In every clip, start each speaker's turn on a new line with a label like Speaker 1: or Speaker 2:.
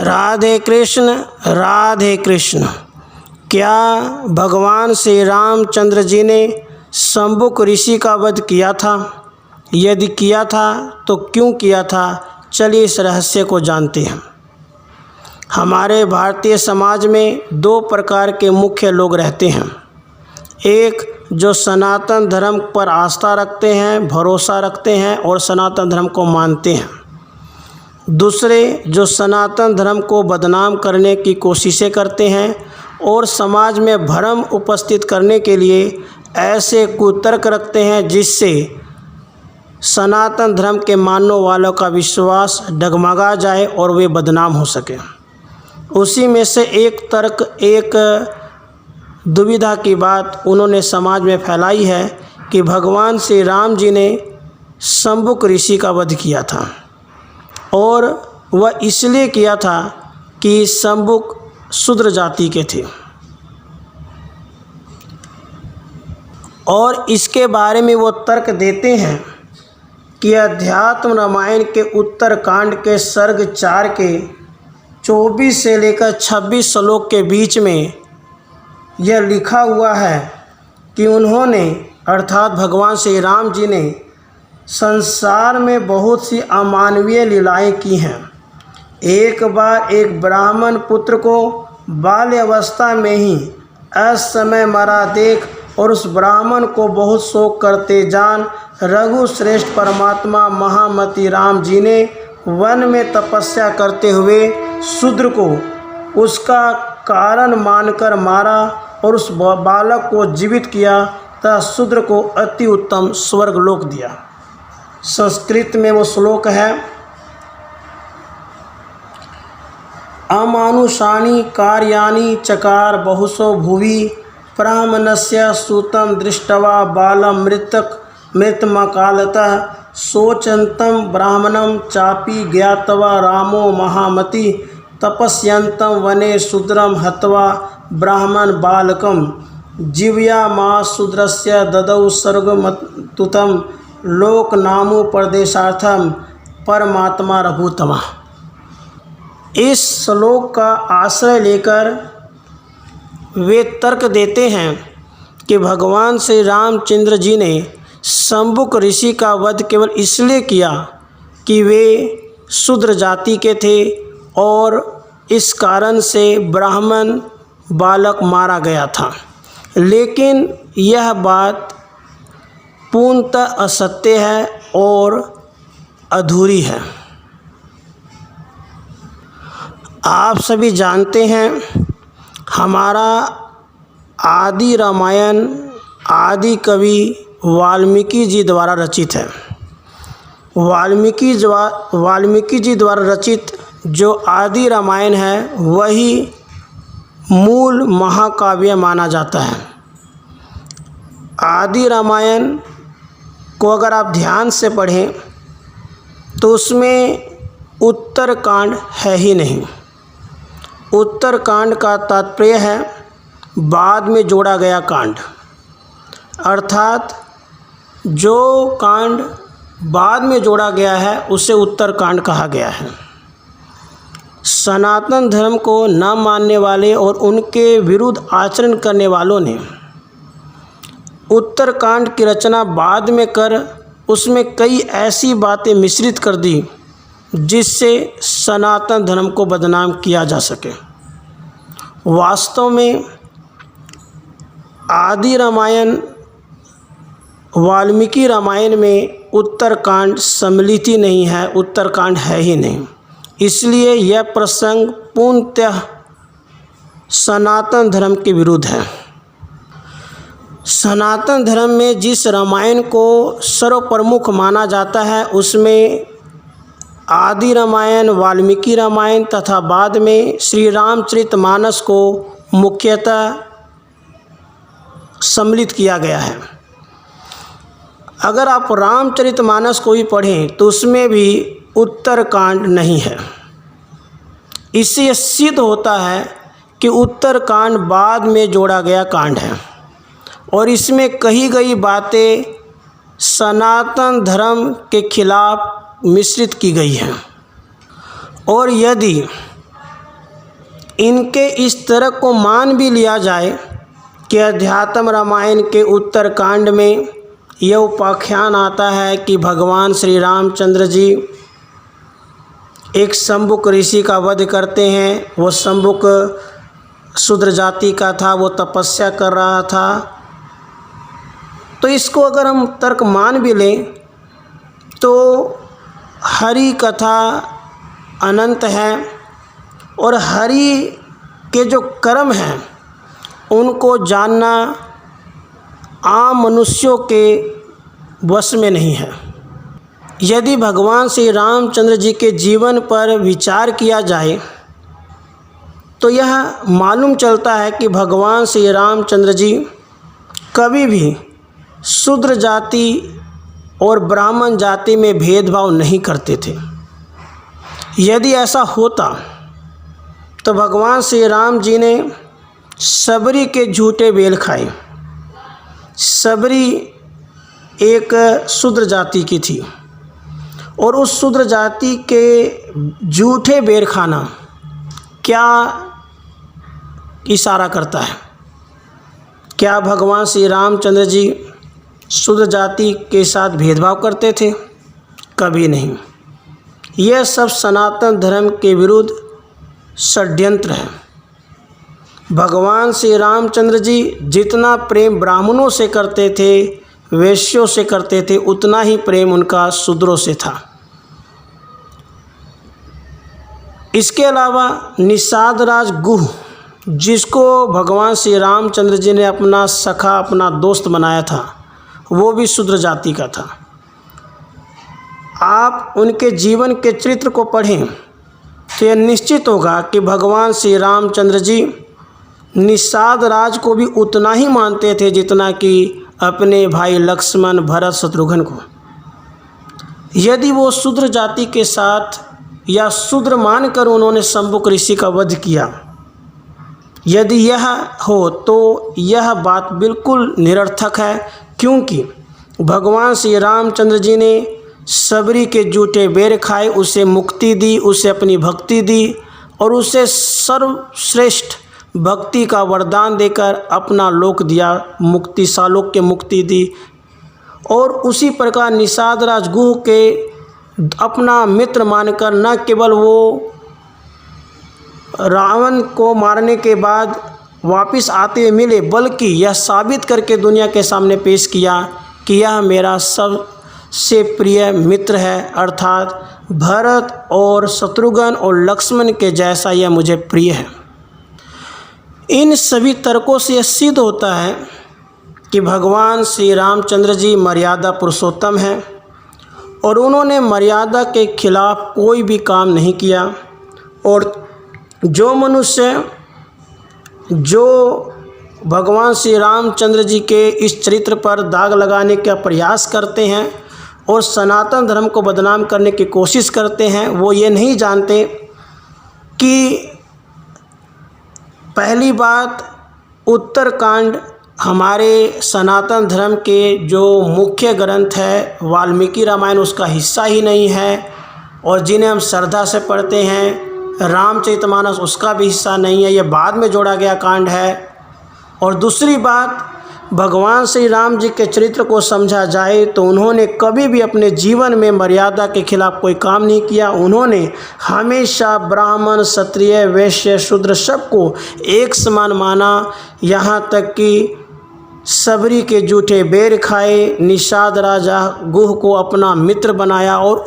Speaker 1: राधे कृष्ण राधे कृष्ण। क्या भगवान श्री रामचंद्र जी ने शंबुक ऋषि का वध किया था? यदि किया था तो क्यों किया था? चलिए इस रहस्य को जानते हैं। हमारे भारतीय समाज में दो प्रकार के मुख्य लोग रहते हैं। एक जो सनातन धर्म पर आस्था रखते हैं, भरोसा रखते हैं और सनातन धर्म को मानते हैं। दूसरे जो सनातन धर्म को बदनाम करने की कोशिशें करते हैं और समाज में भ्रम उपस्थित करने के लिए ऐसे कुतर्क रखते हैं जिससे सनातन धर्म के मानने वालों का विश्वास डगमगा जाए और वे बदनाम हो सके। उसी में से एक तर्क, एक दुविधा की बात उन्होंने समाज में फैलाई है कि भगवान श्री राम जी ने शंबुक ऋषि का वध किया था और वह इसलिए किया था कि शंबुक शूद्र जाति के थे। और इसके बारे में वो तर्क देते हैं कि अध्यात्म रामायण के उत्तर कांड के सर्ग 4 के 24 से लेकर 26 श्लोक के बीच में यह लिखा हुआ है कि उन्होंने अर्थात भगवान श्री राम जी ने संसार में बहुत सी अमानवीय लीलाएं की हैं। एक बार एक ब्राह्मण पुत्र को बाल्यावस्था में ही असमय मरा देख और उस ब्राह्मण को बहुत शोक करते जान रघु श्रेष्ठ परमात्मा महामति राम जी ने वन में तपस्या करते हुए शूद्र को उसका कारण मानकर मारा और उस बालक को जीवित किया तथा शूद्र को अति उत्तम स्वर्गलोक दिया। संस्कृत में वो श्लोक है, अमानुषाणि कार्याणि चकार बहुशो भुवि ब्राह्मणस्य सूतं दृष्ट्वा बालं मृतमकालतः शोचन्तं ब्राह्मणं चापि ज्ञात्वा रामो महामति तपस्यन्तं वने शूद्रं हत्वा ब्राह्मण बालकं जीवयामास शूद्रस्य ददौ स्वर्गमतुतं लोकनामो प्रदेशार्थम परमात्मा रघुतमा। इस श्लोक का आश्रय लेकर वे तर्क देते हैं कि भगवान श्री रामचंद्र जी ने शंबुक ऋषि का वध केवल इसलिए किया कि वे शूद्र जाति के थे और इस कारण से ब्राह्मण बालक मारा गया था। लेकिन यह बात पूर्णतः असत्य है और अधूरी है। आप सभी जानते हैं हमारा आदि रामायण आदि कवि वाल्मीकि जी द्वारा रचित है। वाल्मीकि जी द्वारा रचित जो आदि रामायण है वही मूल महाकाव्य माना जाता है। आदि रामायण को अगर आप ध्यान से पढ़ें तो उसमें उत्तरकांड है ही नहीं। उत्तरकांड का तात्पर्य है बाद में जोड़ा गया कांड, अर्थात जो कांड बाद में जोड़ा गया है उसे उत्तरकांड कहा गया है। सनातन धर्म को न मानने वाले और उनके विरुद्ध आचरण करने वालों ने उत्तरकांड की रचना बाद में कर उसमें कई ऐसी बातें मिश्रित कर दी जिससे सनातन धर्म को बदनाम किया जा सके। वास्तव में आदि रामायण वाल्मीकि रामायण में उत्तरकांड सम्मिलित ही नहीं है, उत्तरकांड है ही नहीं। इसलिए यह प्रसंग पूर्णतः सनातन धर्म के विरुद्ध है। सनातन धर्म में जिस रामायण को सर्वप्रमुख माना जाता है उसमें आदि रामायण, वाल्मीकि रामायण तथा बाद में श्री रामचरितमानस को मुख्यतः सम्मिलित किया गया है। अगर आप रामचरितमानस को भी पढ़ें तो उसमें भी उत्तरकांड नहीं है। इससे यह सिद्ध होता है कि उत्तरकांड बाद में जोड़ा गया कांड है और इसमें कही गई बातें सनातन धर्म के खिलाफ मिश्रित की गई हैं। और यदि इनके इस तर्क को मान भी लिया जाए कि अध्यात्म रामायण के उत्तरकांड में यह उपाख्यान आता है कि भगवान श्री रामचंद्र जी एक शंभुक ऋषि का वध करते हैं। वो शंभुक शूद्र जाति का था, वो तपस्या कर रहा था। तो इसको अगर हम तर्क मान भी लें तो हरि कथा अनंत है और हरि के जो कर्म हैं उनको जानना आम मनुष्यों के वश में नहीं है। यदि भगवान श्री रामचंद्र जी के जीवन पर विचार किया जाए तो यह मालूम चलता है कि भगवान श्री रामचंद्र जी कभी भी शूद्र जाति और ब्राह्मण जाति में भेदभाव नहीं करते थे। यदि ऐसा होता तो भगवान श्री राम जी ने सबरी के झूठे बेल खाए। सबरी एक शूद्र जाति की थी और उस शूद्र जाति के झूठे बेर खाना क्या इशारा करता है? क्या भगवान श्री रामचंद्र जी शूद्र जाति के साथ भेदभाव करते थे? कभी नहीं। यह सब सनातन धर्म के विरुद्ध षड्यंत्र है। भगवान श्री रामचंद्र जी जितना प्रेम ब्राह्मणों से करते थे, वैश्यों से करते थे, उतना ही प्रेम उनका शूद्रों से था। इसके अलावा निषाद राज गुह, जिसको भगवान श्री रामचंद्र जी ने अपना सखा, अपना दोस्त बनाया था, वो भी शूद्र जाति का था। आप उनके जीवन के चरित्र को पढ़ें तो यह निश्चित होगा कि भगवान श्री रामचंद्र जी निषाद राज को भी उतना ही मानते थे जितना कि अपने भाई लक्ष्मण, भरत, शत्रुघ्न को। यदि वो शूद्र जाति के साथ या शूद्र मानकर उन्होंने शंभुक ऋषि का वध किया, यदि यह हो तो यह बात बिल्कुल निरर्थक है, क्योंकि भगवान श्री रामचंद्र जी ने सबरी के झूठे बेर खाए, उसे मुक्ति दी, उसे अपनी भक्ति दी और उसे सर्वश्रेष्ठ भक्ति का वरदान देकर अपना लोक दिया, मुक्ति, सालोक के मुक्ति दी। और उसी प्रकार निषाद राज गुह के अपना मित्र मानकर न केवल वो रावण को मारने के बाद वापस आते हुए मिले, बल्कि यह साबित करके दुनिया के सामने पेश किया कि यह मेरा सबसे प्रिय मित्र है, अर्थात भरत और शत्रुघ्न और लक्ष्मण के जैसा यह मुझे प्रिय है। इन सभी तर्कों से यह सिद्ध होता है कि भगवान श्री रामचंद्र जी मर्यादा पुरुषोत्तम हैं और उन्होंने मर्यादा के खिलाफ कोई भी काम नहीं किया। और जो मनुष्य जो भगवान श्री रामचंद्र जी के इस चरित्र पर दाग लगाने का प्रयास करते हैं और सनातन धर्म को बदनाम करने की कोशिश करते हैं, वो ये नहीं जानते कि पहली बात, उत्तरकांड हमारे सनातन धर्म के जो मुख्य ग्रंथ है वाल्मीकि रामायण उसका हिस्सा ही नहीं है, और जिन्हें हम श्रद्धा से पढ़ते हैं रामचरितमानस उसका भी हिस्सा नहीं है, यह बाद में जोड़ा गया कांड है। और दूसरी बात, भगवान श्री राम जी के चरित्र को समझा जाए तो उन्होंने कभी भी अपने जीवन में मर्यादा के खिलाफ कोई काम नहीं किया। उन्होंने हमेशा ब्राह्मण, क्षत्रिय, वैश्य, शूद्र सबको एक समान माना, यहाँ तक कि सबरी के झूठे बेर खाए, निषाद राजा गुह को अपना मित्र बनाया और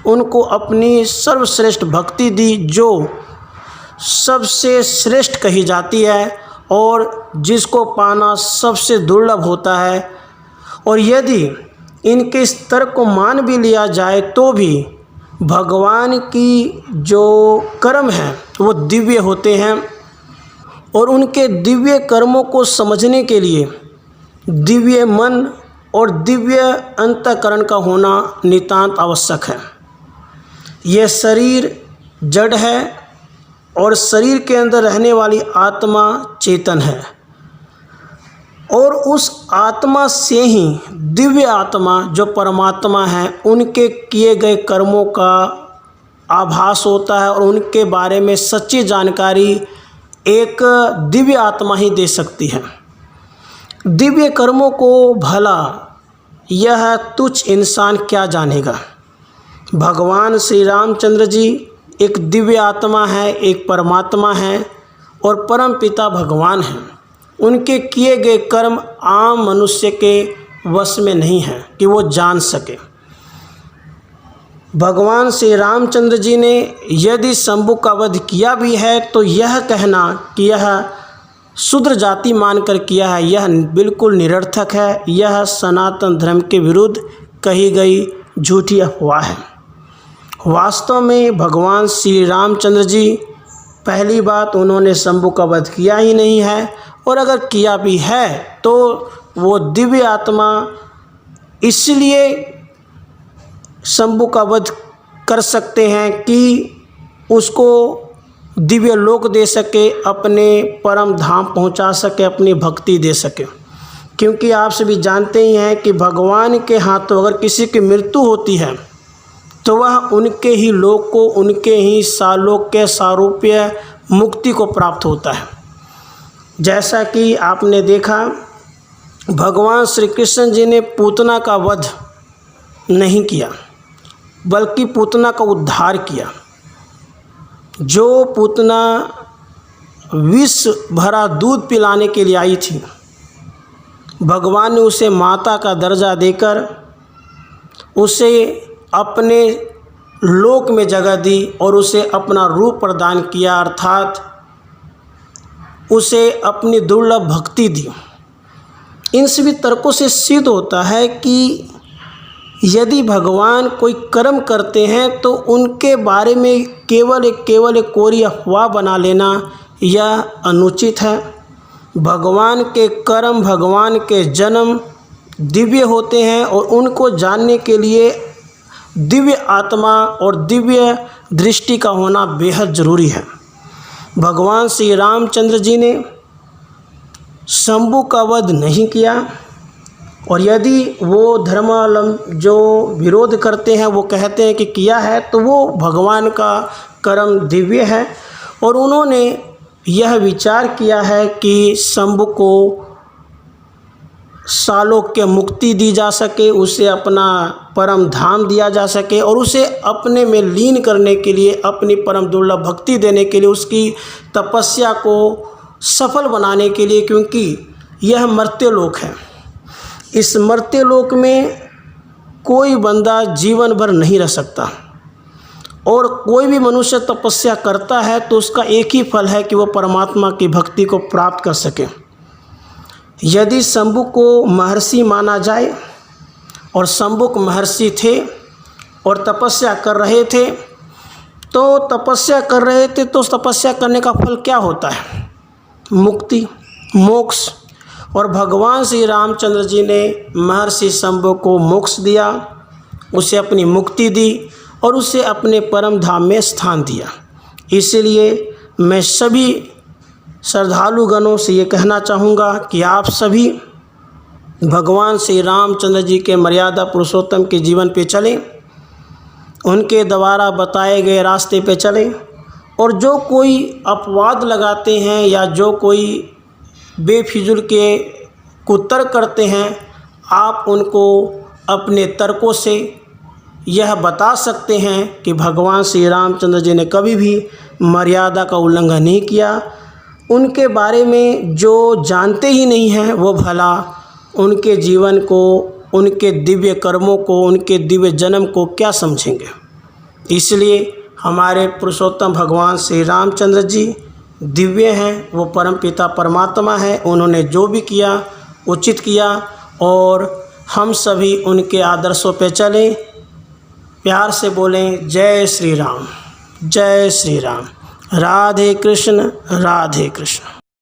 Speaker 1: उनको अपनी सर्वश्रेष्ठ भक्ति दी, जो सबसे श्रेष्ठ कही जाती है और जिसको पाना सबसे दुर्लभ होता है। और यदि इनके इस तर्क को मान भी लिया जाए तो भी भगवान की जो कर्म हैं वो दिव्य होते हैं और उनके दिव्य कर्मों को समझने के लिए दिव्य मन और दिव्य अंतःकरण का होना नितांत आवश्यक है। यह शरीर जड़ है और शरीर के अंदर रहने वाली आत्मा चेतन है, और उस आत्मा से ही दिव्य आत्मा जो परमात्मा है उनके किए गए कर्मों का आभास होता है और उनके बारे में सच्ची जानकारी एक दिव्य आत्मा ही दे सकती है। दिव्य कर्मों को भला यह तुच्छ इंसान क्या जानेगा। भगवान श्री रामचंद्र जी एक दिव्य आत्मा है, एक परमात्मा है और परम पिता भगवान हैं। उनके किए गए कर्म आम मनुष्य के वश में नहीं है कि वो जान सके। भगवान श्री रामचंद्र जी ने यदि शंभु का वध किया भी है तो यह कहना कि यह शूद्र जाति मानकर किया है, यह बिल्कुल निरर्थक है। यह सनातन धर्म के विरुद्ध कही गई झूठी अफवाह है। वास्तव में भगवान श्री रामचंद्र जी पहली बात उन्होंने शंभु का वध किया ही नहीं है, और अगर किया भी है तो वो दिव्य आत्मा इसलिए शंभु का वध कर सकते हैं कि उसको दिव्य लोक दे सके, अपने परम धाम पहुंचा सके, अपनी भक्ति दे सके। क्योंकि आप सभी जानते ही हैं कि भगवान के हाथों अगर किसी की मृत्यु होती है तो वह उनके ही लोक को, उनके ही सालोक के सारूप्य मुक्ति को प्राप्त होता है। जैसा कि आपने देखा भगवान श्री कृष्ण जी ने पूतना का वध नहीं किया बल्कि पूतना का उद्धार किया। जो पूतना विष भरा दूध पिलाने के लिए आई थी, भगवान ने उसे माता का दर्जा देकर उसे अपने लोक में जगह दी और उसे अपना रूप प्रदान किया, अर्थात उसे अपनी दुर्लभ भक्ति दी। इन सभी तर्कों से सिद्ध होता है कि यदि भगवान कोई कर्म करते हैं तो उनके बारे में केवल एक कोरी अफवाह बना लेना यह अनुचित है। भगवान के कर्म, भगवान के जन्म दिव्य होते हैं और उनको जानने के लिए दिव्य आत्मा और दिव्य दृष्टि का होना बेहद ज़रूरी है। भगवान श्री रामचंद्र जी ने शंभु का वध नहीं किया, और यदि वो धर्मावलंबी जो विरोध करते हैं वो कहते हैं कि किया है, तो वो भगवान का कर्म दिव्य है और उन्होंने यह विचार किया है कि शंभु को सालोक के मुक्ति दी जा सके, उसे अपना परम धाम दिया जा सके और उसे अपने में लीन करने के लिए, अपनी परम दुर्लभ भक्ति देने के लिए, उसकी तपस्या को सफल बनाने के लिए, क्योंकि यह मर्त्य लोक है। इस मर्त्य लोक में कोई बंदा जीवन भर नहीं रह सकता और कोई भी मनुष्य तपस्या करता है तो उसका एक ही फल है कि वह परमात्मा की भक्ति को प्राप्त कर सके। यदि शंभु को महर्षि माना जाए और शंभुक महर्षि थे और तपस्या कर रहे थे, तो तपस्या करने का फल क्या होता है? मुक्ति, मोक्ष। और भगवान श्री रामचंद्र जी ने महर्षि शंभु को मोक्ष दिया, उसे अपनी मुक्ति दी और उसे अपने परम धाम में स्थान दिया। इसलिए मैं सभी श्रद्धालु गणों से ये कहना चाहूँगा कि आप सभी भगवान श्री रामचंद्र जी के मर्यादा पुरुषोत्तम के जीवन पे चलें, उनके द्वारा बताए गए रास्ते पे चलें, और जो कोई अपवाद लगाते हैं या जो कोई बेफिजूल के कुतर्क करते हैं, आप उनको अपने तर्कों से यह बता सकते हैं कि भगवान श्री रामचंद्र जी ने कभी भी मर्यादा का उल्लंघन नहीं किया। उनके बारे में जो जानते ही नहीं हैं वो भला उनके जीवन को, उनके दिव्य कर्मों को, उनके दिव्य जन्म को क्या समझेंगे। इसलिए हमारे पुरुषोत्तम भगवान श्री रामचंद्र जी दिव्य हैं, वो परम पिता परमात्मा है। उन्होंने जो भी किया उचित किया और हम सभी उनके आदर्शों पे चलें। प्यार से बोलें जय श्री राम, जय श्री राम। राधे कृष्ण, राधे कृष्ण।